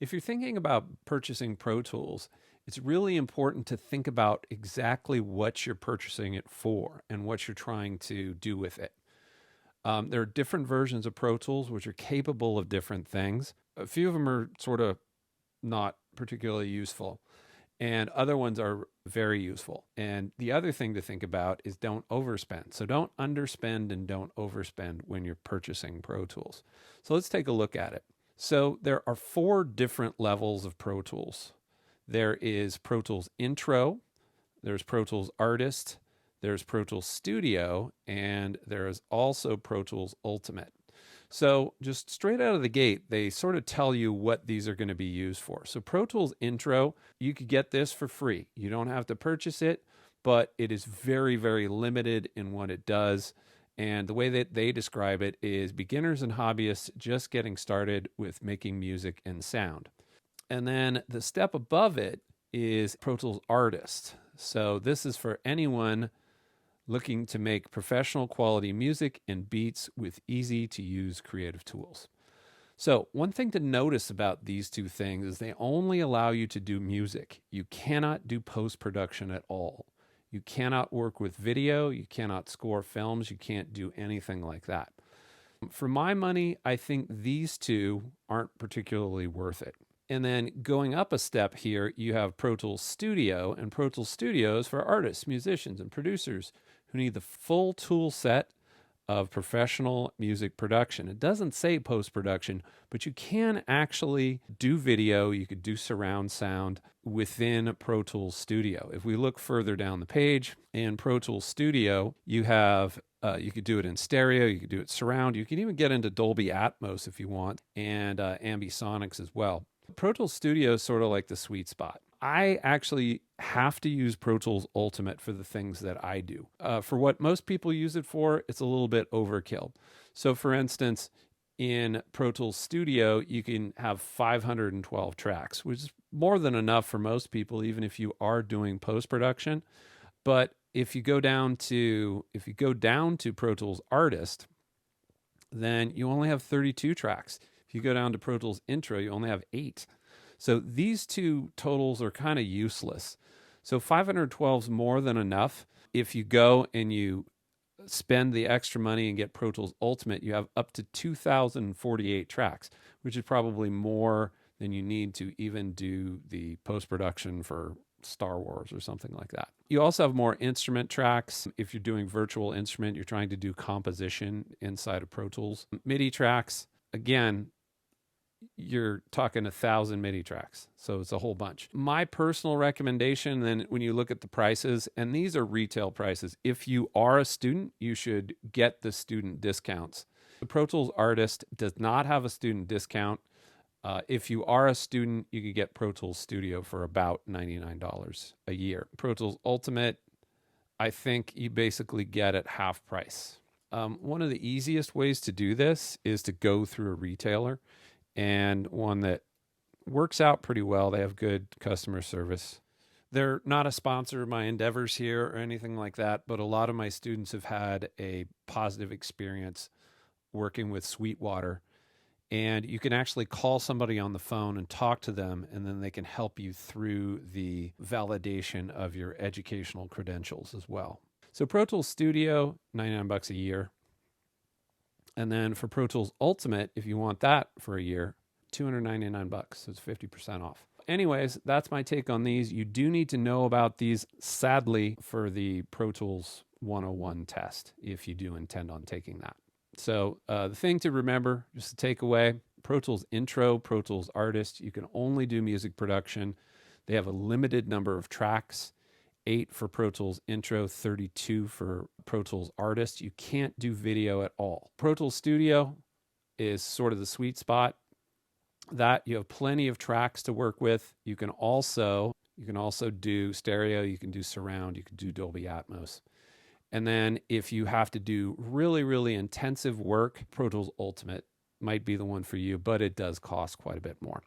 If you're thinking about purchasing Pro Tools, it's really important to think about exactly what you're purchasing it for and what you're trying to do with it. There are different versions of Pro Tools which are capable of different things. A few of them are sort of not particularly useful, and other ones are very useful. And the other thing to think about is don't overspend. So don't underspend and don't overspend when you're purchasing Pro Tools. So let's take a look at it. So there are 4 different levels of Pro Tools. There is Pro Tools Intro, there's Pro Tools Artist, there's Pro Tools Studio, and there is also Pro Tools Ultimate. So just straight out of the gate, they sort of tell you what these are going to be used for. So Pro Tools Intro, you could get this for free. You don't have to purchase it, but it is very, very limited in what it does. And the way that they describe it is beginners and hobbyists just getting started with making music and sound. And then the step above it is Pro Tools Artist. So this is for anyone looking to make professional quality music and beats with easy to use creative tools. So one thing to notice about these two things is they only allow you to do music. You cannot do post-production at all. You cannot work with video, you cannot score films, you can't do anything like that. For my money, I think these two aren't particularly worth it. And then going up a step here, you have Pro Tools Studio, and Pro Tools Studio is for artists, musicians, and producers who need the full tool set of professional music production. It doesn't say post-production, but you can actually do video, you could do surround sound within Pro Tools Studio. If we look further down the page, in Pro Tools Studio, you have you could do it in stereo, you could do it surround, you can even get into Dolby Atmos if you want, and ambisonics as well. Pro Tools Studio is sort of like the sweet spot. I actually have to use Pro Tools Ultimate for the things that I do. For what most people use it for, it's a little bit overkill. So for instance, in Pro Tools Studio, you can have 512 tracks, which is more than enough for most people, even if you are doing post-production. But if you go down to Pro Tools Artist, then you only have 32 tracks. If you go down to Pro Tools Intro, you only have 8. So these two totals are kind of useless. So 512 is more than enough. If you go and you spend the extra money and get Pro Tools Ultimate, you have up to 2,048 tracks, which is probably more than you need to even do the post-production for Star Wars or something like that. You also have more instrument tracks. If you're doing virtual instrument, you're trying to do composition inside of Pro Tools. MIDI tracks, again, you're talking 1,000 MIDI tracks. So it's a whole bunch. My personal recommendation, then when you look at the prices, and these are retail prices, if you are a student, you should get the student discounts. The Pro Tools Artist does not have a student discount. If you are a student, you could get Pro Tools Studio for about $99 a year. Pro Tools Ultimate, I think you basically get at half price. One of the easiest ways to do this is to go through a retailer, and one that works out pretty well. They have good customer service. They're not a sponsor of my endeavors here or anything like that, but a lot of my students have had a positive experience working with Sweetwater. And you can actually call somebody on the phone and talk to them, and then they can help you through the validation of your educational credentials as well. So Pro Tools Studio, $99 a year. And then for Pro Tools Ultimate, if you want that for a year, $299. So it's 50% off. Anyways, that's my take on these. You do need to know about these, sadly, for the Pro Tools 101 test, if you do intend on taking that. So the thing to remember, just to take away, Pro Tools Intro, Pro Tools Artist, you can only do music production. They have a limited number of tracks, 8 for Pro Tools Intro, 32 for Pro Tools Artist. You can't do video at all. Pro Tools Studio is sort of the sweet spot. That you have plenty of tracks to work with. You can also do stereo, you can do surround, you can do Dolby Atmos. And then if you have to do really, really intensive work, Pro Tools Ultimate might be the one for you, but it does cost quite a bit more.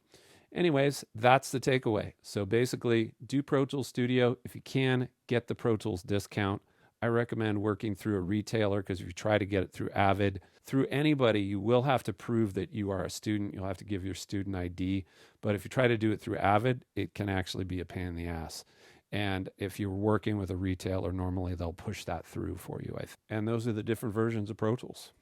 Anyways, that's the takeaway. So basically, do Pro Tools Studio. If you can, get the Pro Tools discount. I recommend working through a retailer, because if you try to get it through Avid, through anybody, you will have to prove that you are a student. You'll have to give your student ID. But if you try to do it through Avid, it can actually be a pain in the ass. And if you're working with a retailer, normally they'll push that through for you. And those are the different versions of Pro Tools.